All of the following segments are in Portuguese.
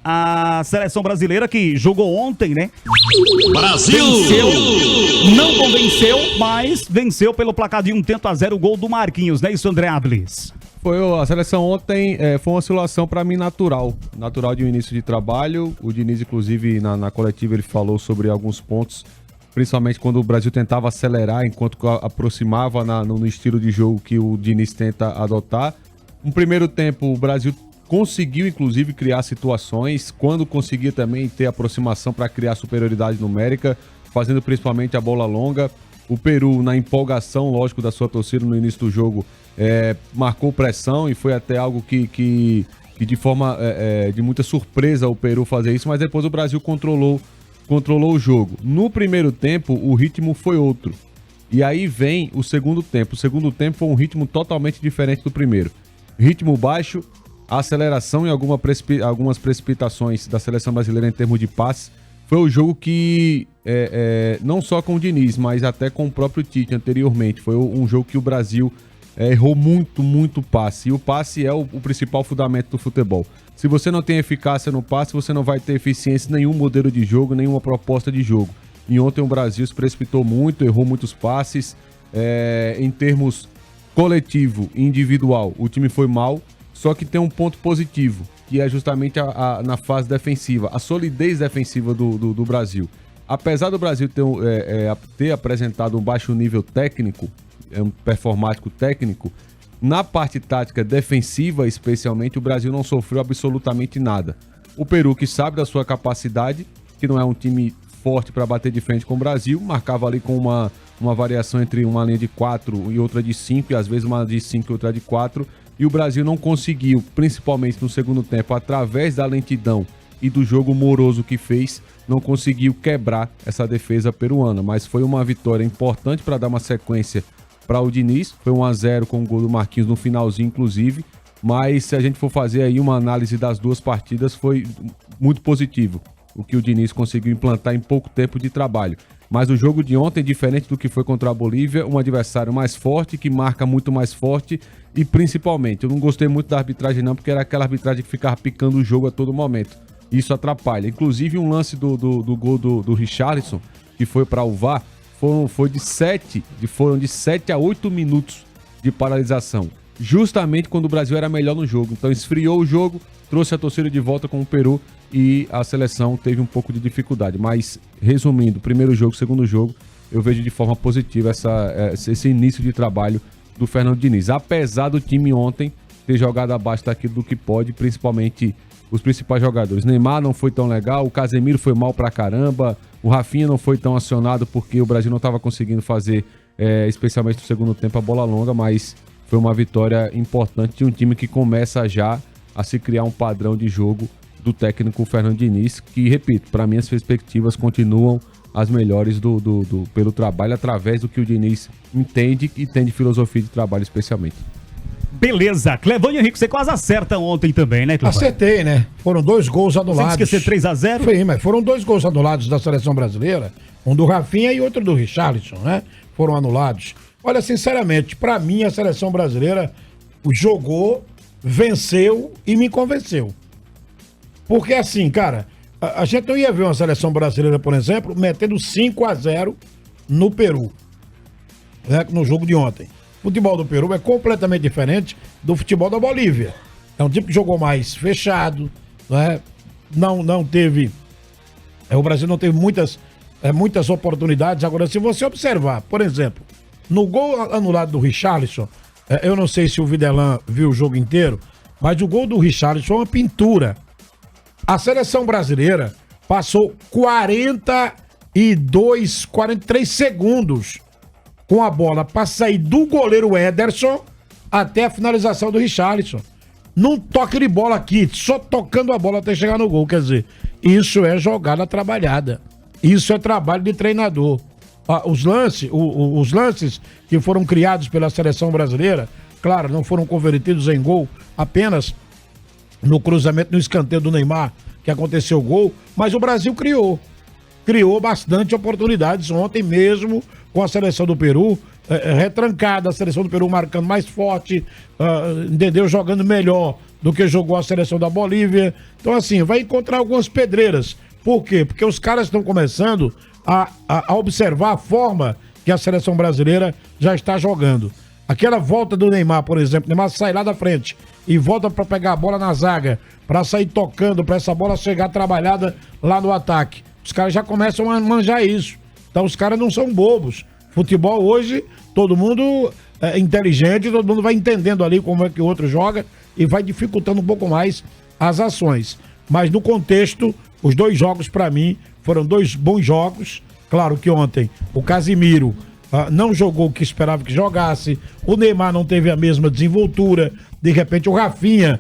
a seleção brasileira que jogou ontem, né? Brasil! Venceu, não convenceu, mas venceu pelo placar de 1-0 o gol do Marquinhos, né? Isso, André Ables. A seleção ontem foi uma oscilação para mim natural de um início de trabalho. O Diniz, inclusive, na coletiva ele falou sobre alguns pontos, principalmente quando o Brasil tentava acelerar enquanto aproximava no estilo de jogo que o Diniz tenta adotar. No primeiro tempo, o Brasil conseguiu, inclusive, criar situações, quando conseguia também ter aproximação para criar superioridade numérica, fazendo principalmente a bola longa. O Peru, na empolgação, lógico, da sua torcida no início do jogo, marcou pressão e foi até algo que de forma de muita surpresa o Peru fazer isso, mas depois o Brasil controlou o jogo. No primeiro tempo, o ritmo foi outro. E aí vem o segundo tempo. O segundo tempo foi um ritmo totalmente diferente do primeiro. Ritmo baixo, aceleração e algumas precipitações da seleção brasileira em termos de passes. Foi o jogo que, não só com o Diniz, mas até com o próprio Tite anteriormente, foi um jogo que o Brasil errou muito passe. E o passe é o principal fundamento do futebol. Se você não tem eficácia no passe, você não vai ter eficiência em nenhum modelo de jogo, nenhuma proposta de jogo. E ontem o Brasil se precipitou muito, errou muitos passes. Em termos coletivo e individual, o time foi mal, só que tem um ponto positivo, que é justamente na fase defensiva, a solidez defensiva do Brasil. Apesar do Brasil ter apresentado um baixo nível técnico, um performático técnico, na parte tática defensiva, especialmente, o Brasil não sofreu absolutamente nada. O Peru, que sabe da sua capacidade, que não é um time forte para bater de frente com o Brasil, marcava ali com uma variação entre uma linha de 4 e outra de 5, e às vezes uma de 5 e outra de 4, e o Brasil não conseguiu, principalmente no segundo tempo, através da lentidão e do jogo moroso que fez, não conseguiu quebrar essa defesa peruana, mas foi uma vitória importante para dar uma sequência para o Diniz. Foi 1-0 com o gol do Marquinhos no finalzinho, inclusive, mas se a gente for fazer aí uma análise das duas partidas, foi muito positivo o que o Diniz conseguiu implantar em pouco tempo de trabalho. Mas o jogo de ontem, diferente do que foi contra a Bolívia, um adversário mais forte, que marca muito mais forte, e principalmente, eu não gostei muito da arbitragem não, porque era aquela arbitragem que ficava picando o jogo a todo momento. Isso atrapalha. Inclusive um lance do gol do Richarlison, que foi para o VAR, foram de 7 a 8 minutos de paralisação, justamente quando o Brasil era melhor no jogo. Então esfriou o jogo, trouxe a torcida de volta com o Peru e a seleção teve um pouco de dificuldade. Mas, resumindo, primeiro jogo, segundo jogo, eu vejo de forma positiva esse início de trabalho do Fernando Diniz. Apesar do time ontem ter jogado abaixo daquilo do que pode, principalmente os principais jogadores. Neymar não foi tão legal, o Casemiro foi mal pra caramba, o Rafinha não foi tão acionado porque o Brasil não estava conseguindo fazer, especialmente no segundo tempo, a bola longa, mas foi uma vitória importante de um time que começa já a se criar um padrão de jogo do técnico Fernando Diniz, que, repito, para mim as perspectivas continuam as melhores pelo trabalho, através do que o Diniz entende e tem de filosofia de trabalho especialmente. Beleza, Clevânio Henrique, você quase acerta ontem também, né, Clevânio? Acertei, né? Foram 2 gols anulados. Sem esquecer 3-0? Sim, mas foram 2 gols anulados da seleção brasileira, um do Rafinha e outro do Richarlison, né? Foram anulados. Olha, sinceramente, pra mim a seleção brasileira jogou, venceu e me convenceu. Porque assim, cara, a gente não ia ver uma seleção brasileira, por exemplo, metendo 5-0 no Peru, né, no jogo de ontem. O futebol do Peru é completamente diferente do futebol da Bolívia. É um time que jogou mais fechado, né? Não teve... o Brasil não teve muitas oportunidades. Agora, se você observar, por exemplo, no gol anulado do Richarlison, eu não sei se o Videlan viu o jogo inteiro, mas o gol do Richarlison é uma pintura. A seleção brasileira passou 43 segundos com a bola para sair do goleiro Ederson até a finalização do Richarlison. Num toque de bola aqui, só tocando a bola até chegar no gol. Quer dizer, isso é jogada trabalhada. Isso é trabalho de treinador. Os lances que foram criados pela seleção brasileira, claro, não foram convertidos em gol, apenas no cruzamento, no escanteio do Neymar, que aconteceu o gol, mas o Brasil criou bastante oportunidades ontem mesmo com a seleção do Peru, retrancada, a seleção do Peru marcando mais forte, entendeu? Jogando melhor do que jogou a seleção da Bolívia. Então, assim, vai encontrar algumas pedreiras. Por quê? Porque os caras estão começando a observar a forma que a seleção brasileira já está jogando. Aquela volta do Neymar, por exemplo, o Neymar sai lá da frente e volta para pegar a bola na zaga, para sair tocando, para essa bola chegar trabalhada lá no ataque. Os caras já começam a manjar isso. Então os caras não são bobos. Futebol hoje, todo mundo é inteligente, todo mundo vai entendendo ali como é que o outro joga e vai dificultando um pouco mais as ações. Mas no contexto, os 2 jogos para mim foram 2 bons jogos. Claro que ontem o Casimiro não jogou o que esperava que jogasse, o Neymar não teve a mesma desenvoltura, de repente o Rafinha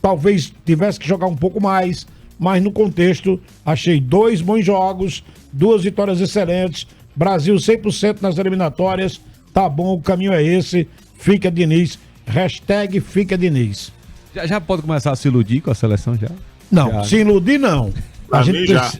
talvez tivesse que jogar um pouco mais, mas no contexto achei 2 bons jogos, 2 vitórias excelentes, Brasil 100% nas eliminatórias, tá bom, o caminho é esse, fica Diniz, #fica Diniz. Já pode começar a se iludir com a seleção já? Não, já. Se iludir não. Pra mim já.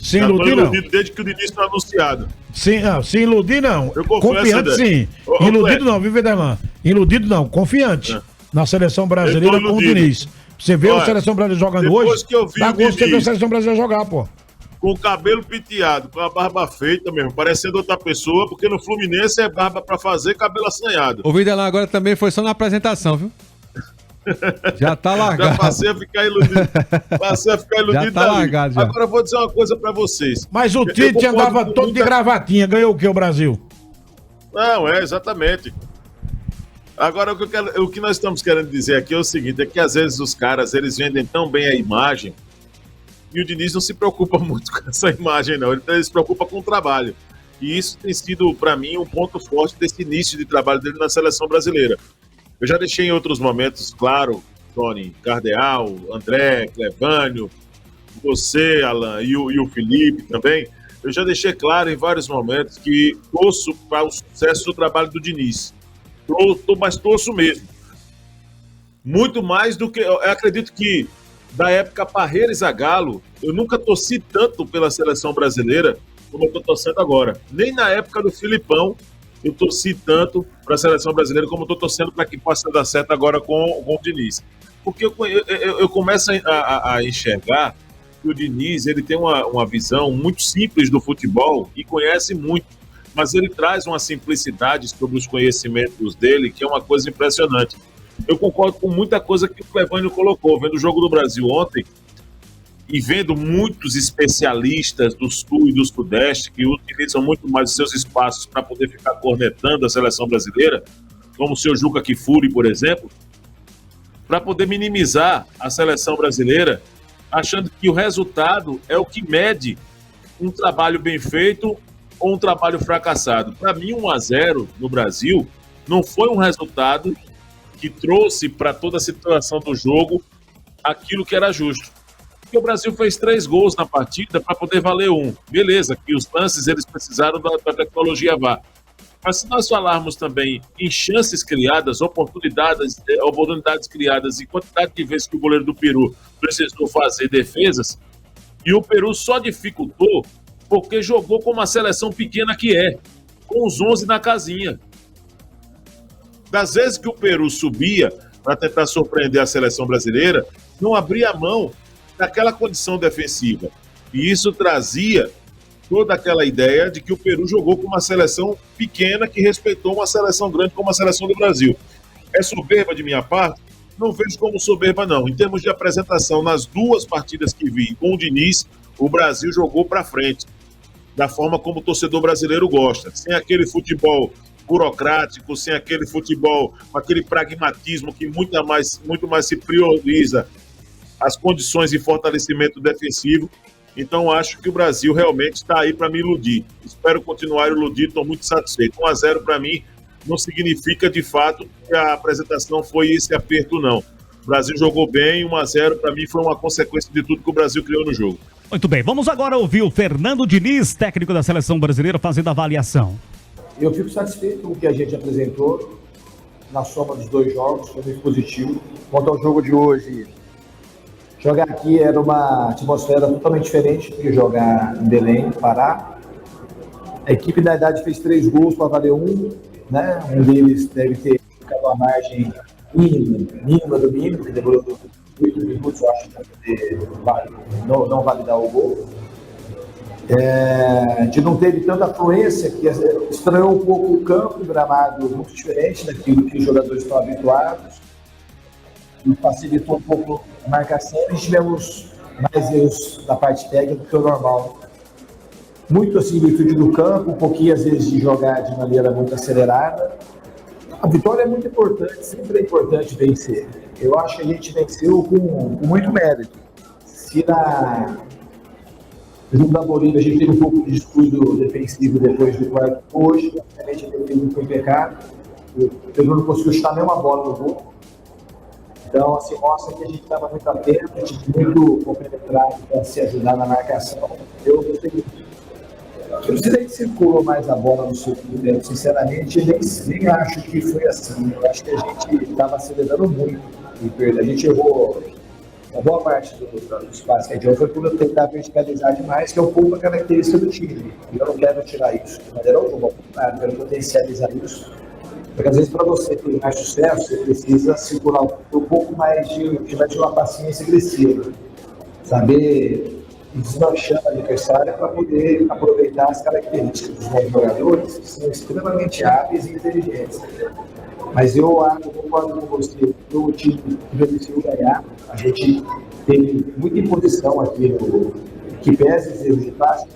Se iludir não. Desde que o Diniz foi anunciado. Se iludir não. Eu confesso, Confiante André. sim. Iludido não, viu, Vederman? Iludido não, confiante na seleção brasileira com o Diniz. Você vê a seleção brasileira jogando hoje, que eu vi dá o gosto de ver a Diniz seleção brasileira jogar, pô. com o cabelo penteado, com a barba feita mesmo, parecendo outra pessoa, porque no Fluminense é barba pra fazer, cabelo assanhado. O Videlão agora também foi só na apresentação, viu? Já tá largado. Já passei a ficar iludido. Já tá largado, já. Agora eu vou dizer uma coisa pra vocês. Mas o Tite andava todo de gravatinha, ganhou o que o Brasil? Não, exatamente. Agora, o que nós estamos querendo dizer aqui é o seguinte, é que às vezes os caras, eles vendem tão bem a imagem e o Diniz não se preocupa muito com essa imagem, não. Ele se preocupa com o trabalho. E isso tem sido, para mim, um ponto forte desse início de trabalho dele na seleção brasileira. Eu já deixei em outros momentos, claro, Tony, Cardeal, André, Clevânio, você, Alan, e o Felipe também, eu já deixei claro em vários momentos que torço para o sucesso do trabalho do Diniz. Mas torço mesmo. Muito mais do que... Eu acredito que da época Parreira e Zagallo, eu nunca torci tanto pela seleção brasileira como eu estou torcendo agora. Nem na época do Filipão eu torci tanto para a seleção brasileira como eu estou torcendo para que possa dar certo agora com o Diniz. Porque eu começo a enxergar que o Diniz ele tem uma visão muito simples do futebol e conhece muito, mas ele traz uma simplicidade sobre os conhecimentos dele que é uma coisa impressionante. Eu concordo com muita coisa que o Clevânio colocou. Vendo o Jogo do Brasil ontem e vendo muitos especialistas do Sul e do Sudeste que utilizam muito mais os seus espaços para poder ficar cornetando a seleção brasileira, como o seu Juca Kfouri, por exemplo, para poder minimizar a seleção brasileira, achando que o resultado é o que mede um trabalho bem feito ou um trabalho fracassado. Para mim, 1-0 no Brasil não foi um resultado que trouxe para toda a situação do jogo aquilo que era justo. Porque o Brasil fez 3 gols na partida para poder valer 1. Beleza, que os lances eles precisaram da tecnologia VAR. Mas se nós falarmos também em chances criadas, oportunidades criadas e quantidade de vezes que o goleiro do Peru precisou fazer defesas, e o Peru só dificultou porque jogou com uma seleção pequena que é, com os 11 na casinha. Das vezes que o Peru subia para tentar surpreender a seleção brasileira, não abria mão daquela condição defensiva. E isso trazia toda aquela ideia de que o Peru jogou com uma seleção pequena que respeitou uma seleção grande como a seleção do Brasil. É soberba de minha parte? Não vejo como soberba, não. Em termos de apresentação, nas 2 partidas que vi com o Diniz, o Brasil jogou para frente, da forma como o torcedor brasileiro gosta, sem aquele futebol burocrático, sem aquele futebol, aquele pragmatismo que muito mais se prioriza as condições de fortalecimento defensivo. Então acho que o Brasil realmente está aí para me iludir. Espero continuar iludido, estou muito satisfeito. 1-0 para mim não significa de fato que a apresentação foi esse aperto, não. O Brasil jogou bem, 1-0 para mim foi uma consequência de tudo que o Brasil criou no jogo. Muito bem, vamos agora ouvir o Fernando Diniz, técnico da seleção brasileira, fazendo a avaliação. Eu fico satisfeito com o que a gente apresentou na soma dos 2 jogos, foi muito positivo. Quanto ao jogo de hoje, jogar aqui era uma atmosfera totalmente diferente do que jogar em Belém, Pará. A equipe, na verdade, fez 3 gols para valer 1, né? Um deles deve ter ficado a margem mínima do mínimo, que demorou 8 minutos, eu acho, para poder não validar o gol. A gente não teve tanta afluência, que estranhou um pouco o campo, o gramado muito diferente daquilo que os jogadores estão habituados, e facilitou um pouco a marcação, e tivemos mais erros da parte técnica do que o normal. Muito assim, virtude do campo, um pouquinho às vezes de jogar de maneira muito acelerada. A vitória é muito importante, sempre é importante vencer. Eu acho que a gente venceu com muito mérito. Se no jogo da Bolívia a gente teve um pouco de descuido defensivo depois do quarto, hoje, obviamente, a defesa foi impecável. O Peru não conseguiu chutar nenhuma bola no gol. Então, assim, mostra que a gente estava muito atento, a gente muito compenetrado para se ajudar na marcação. Eu não sei nem se circulou mais a bola no segundo tempo, sinceramente, nem acho que foi assim. Eu acho que a gente estava acelerando muito. A gente errou a boa parte dos passes que a gente errou foi por eu tentar verticalizar demais, que é um pouco a característica do time. E eu não quero tirar isso de maneira alguma, eu quero potencializar isso. Porque às vezes, para você ter mais sucesso, você precisa circular um pouco mais de uma paciência agressiva. Saber desmanchando a adversária para poder aproveitar as características dos nossos jogadores, que são extremamente hábeis e inteligentes. Mas eu concordo com você, o time que mereceu ganhar, a gente teve muita imposição aqui que pese os erros de passe,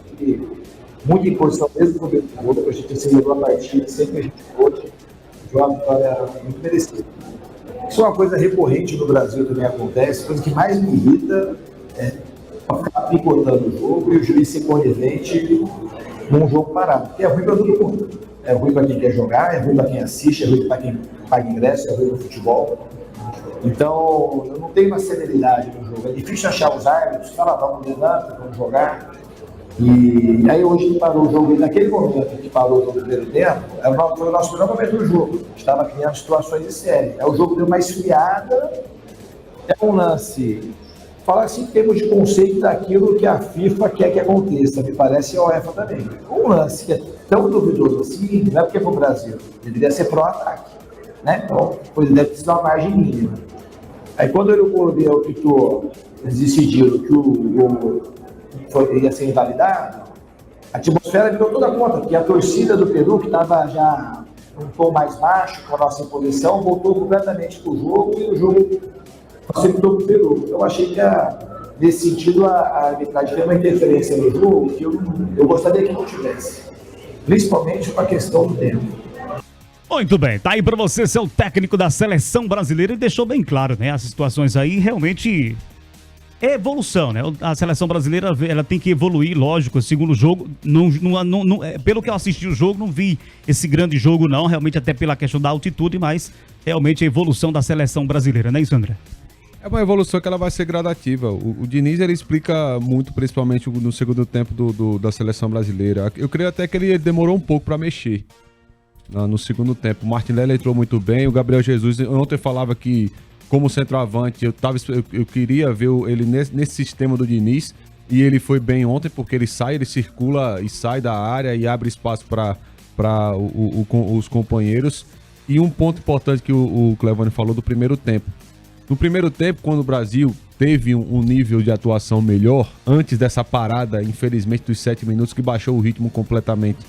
muita imposição mesmo no meio do jogo, a gente acelerou a partida, sempre a gente pôde, a vitória era muito merecida. Isso é uma coisa recorrente no Brasil, também acontece, a coisa que mais me irrita ficar picotando o jogo e o juiz ser conivente num jogo parado. Porque é ruim para todo mundo. É ruim para quem quer jogar, é ruim para quem assiste, é ruim para quem paga ingresso, é ruim no futebol. Então, eu não tenho uma celeridade no jogo. É difícil achar os árbitros, vamos levanta, vamos jogar. E aí hoje parou o jogo, e naquele momento que parou no primeiro tempo, foi o nosso melhor momento do jogo. Estava criando situações de série. Aí o jogo deu uma esfriada, é um lance. Falar assim em termos de conceito daquilo que a FIFA quer que aconteça, me parece a UEFA também. Um lance que é tão duvidoso assim, não é porque é para o Brasil, deveria ser pró-ataque, né? Então, deve precisar uma margem mínima. Aí quando o Europeu optou, eles decidiram que o gol ia ser invalidado, a atmosfera virou toda contra, porque a torcida do Peru, que estava já um tom mais baixo com a nossa imposição, voltou completamente para o jogo e o jogo facilitou para o Peru. Eu achei que, nesse sentido, a arbitragem tem uma interferência no jogo que eu gostaria que não tivesse. Principalmente para a questão do tempo. Muito bem, tá aí para você ser o técnico da seleção brasileira e deixou bem claro, né? As situações aí realmente é evolução, né? A seleção brasileira, ela tem que evoluir, lógico, segundo o jogo. Pelo que eu assisti o jogo, não vi esse grande jogo não, realmente até pela questão da altitude, mas realmente a evolução da seleção brasileira, né, isso, André? É uma evolução que ela vai ser gradativa. O Diniz, ele explica muito, principalmente no segundo tempo da seleção brasileira. Eu creio até que ele demorou um pouco para mexer no segundo tempo. O Martinelli entrou muito bem, o Gabriel Jesus, ontem falava que, como centroavante, eu queria ver ele nesse sistema do Diniz, e ele foi bem ontem, porque ele circula e sai da área e abre espaço para os companheiros. E um ponto importante que o Clevane falou do primeiro tempo. No primeiro tempo, quando o Brasil teve um nível de atuação melhor, antes dessa parada, infelizmente, dos 7 minutos, que baixou o ritmo completamente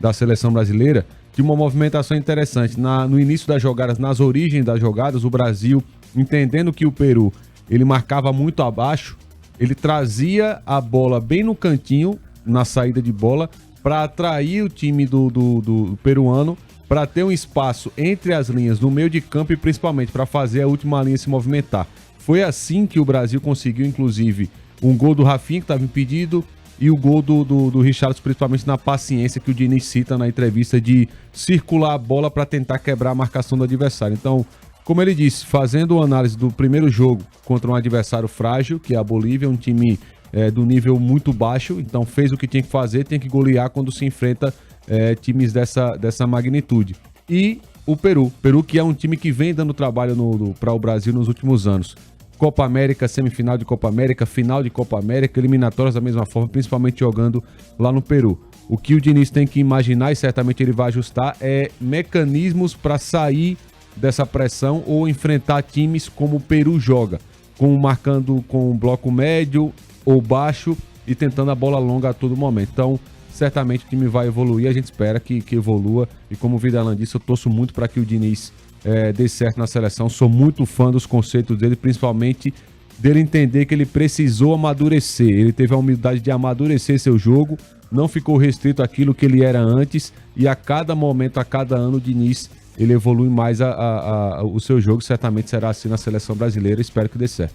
da seleção brasileira, de uma movimentação interessante. No início das jogadas, nas origens das jogadas, o Brasil, entendendo que o Peru ele marcava muito abaixo, ele trazia a bola bem no cantinho, na saída de bola, para atrair o time do peruano, para ter um espaço entre as linhas no meio de campo e principalmente para fazer a última linha se movimentar. Foi assim que o Brasil conseguiu, inclusive, um gol do Rafinha, que estava impedido, e o gol do Richarlison, principalmente na paciência que o Diniz cita na entrevista de circular a bola para tentar quebrar a marcação do adversário. Então, como ele disse, fazendo a análise do primeiro jogo contra um adversário frágil, que é a Bolívia, um time do nível muito baixo, então fez o que tinha que fazer, tem que golear quando se enfrenta times dessa magnitude. E o Peru que é um time que vem dando trabalho para o Brasil nos últimos anos. Copa América, semifinal de Copa América, final de Copa América, eliminatórias da mesma forma, principalmente jogando lá no Peru. O que o Diniz tem que imaginar, e certamente ele vai ajustar, é mecanismos para sair dessa pressão ou enfrentar times como o Peru joga, marcando com um bloco médio ou baixo e tentando a bola longa a todo momento. Então, certamente o time vai evoluir, a gente espera que evolua. E como o Vidalan disse, eu torço muito para que o Diniz dê certo na seleção. Sou muito fã dos conceitos dele, principalmente dele entender que ele precisou amadurecer. Ele teve a humildade de amadurecer seu jogo, não ficou restrito àquilo que ele era antes, e a cada momento, a cada ano, o Diniz ele evolui mais o seu jogo. Certamente será assim na seleção brasileira. Espero que dê certo.